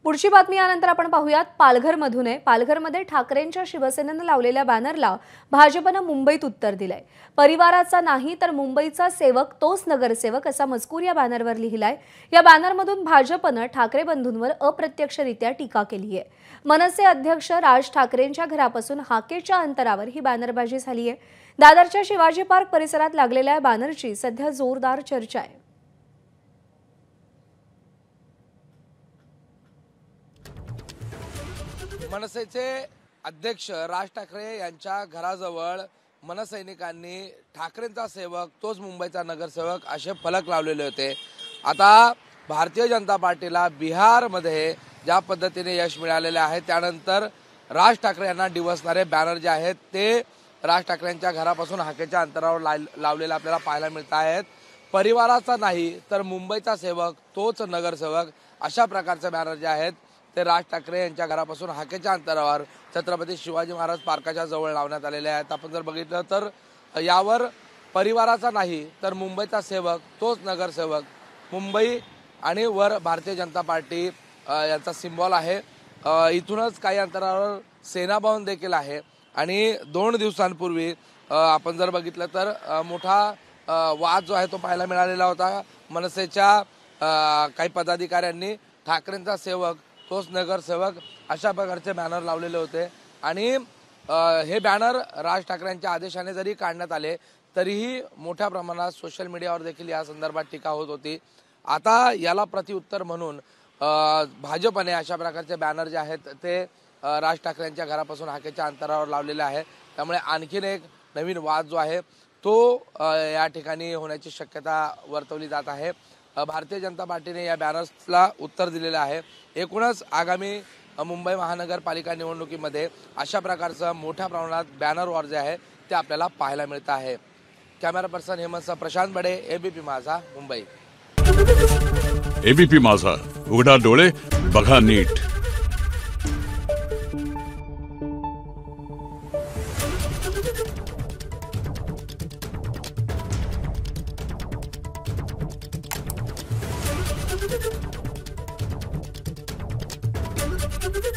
पुढची बातमी यानंतर आपण पाहूयात पालघरमधून आहे। पालघरमध्ये ठाकरेंच्या शिवसेनेने लावलेल्या बॅनरला भाजपने मुंबईत उत्तर दिलंय। परिवाराचा नाही तर मुंबईचा सेवक तोच नगरसेवक असा मजकूर या बॅनरवर लिहिलाय। या बॅनरमधून भाजपने ठाकरे बंधूंवर अप्रत्यक्षरित्या टीका केली आहे। मनसे अध्यक्ष राज ठाकरेंच्या घरापासून हाकेच्या अंतरावर ही बॅनरबाजी झाली आहे। दादरच्या शिवाजी पार्क परिसरात लागलेल्या बॅनरची सध्या जोरदार चर्चा आहे। मनसेचे अध्यक्ष राज ठाकरे यांच्या घराजवळ मनसैनिकांनी ठाकरेंचा सेवक तोच मुंबईचा नगरसेवक असे फलक लावलेले होते। आता भारतीय जनता पार्टीला बिहारमध्ये ज्या पद्धतीने यश मिळालेले आहे त्यानंतर राज ठाकरे यांना डिवसणारे बॅनर जे आहेत ते राज ठाकरेंच्या घरापासून हाकेच्या अंतरावर लावलेले आपल्याला पाहायला मिळत आहेत। परिवाराचा नाही तर मुंबईचा सेवक तोच नगरसेवक अशा प्रकारचे बॅनर जे आहेत ते राज ठाकरे यांच्या घरापासून हाकेच्या अंतरावर छत्रपती शिवाजी महाराज पार्काच्या जवळ लावण्यात आलेले आहेत। आपण जर बघितलं तर यावर परिवाराचा नाही तर मुंबईचा सेवक तोच नगरसेवक मुंबई आणि वर भारतीय जनता पार्टी यांचा सिम्बॉल आहे। इथूनच काही अंतरावर सेना भवन देखील आहे आणि 2 दिवसांपूर्वी आपण जर बघितलं तर मोठा वाद जो आहे तो पाहायला मिळालेला होता। मनसेच्या काही पदाधिकाऱ्यांनी ठाकरेंचा सेवक तोच नगरसेवक अशा प्रकारचे बॅनर लावलेले होते आणि हे बॅनर राज ठाकरेंच्या आदेशाने जरी काढण्यात आले तरीही मोठ्या प्रमाणात सोशल मीडियावर देखील या संदर्भात टीका होत होती। आता याला प्रत्युत्तर म्हणून भाजपने अशा प्रकारचे बॅनर जे आहेत ते राज ठाकरेंच्या घरापासून हाकेच्या अंतरावर लावलेले आहे। त्यामुळे आणखीन एक नवीन वाद जो आहे तो या ठिकाणी होण्याची शक्यता वर्तवली जात आहे। भारतीय जनता पार्टीने या बॅनर्सला उत्तर दिलेलं आहे। एकूणच आगामी मुंबई महानगरपालिका निवडणुकीमध्ये अशा प्रकारचं मोठ्या प्रमाणात बॅनर वॉर जे आहे ते आपल्याला पाहायला मिळत आहे। कॅमेरा पर्सन हेमंत प्रशांत बडे, एबीपी माझा, मुंबई। एबीपी माझा, उघडा डोळे बघा नीट।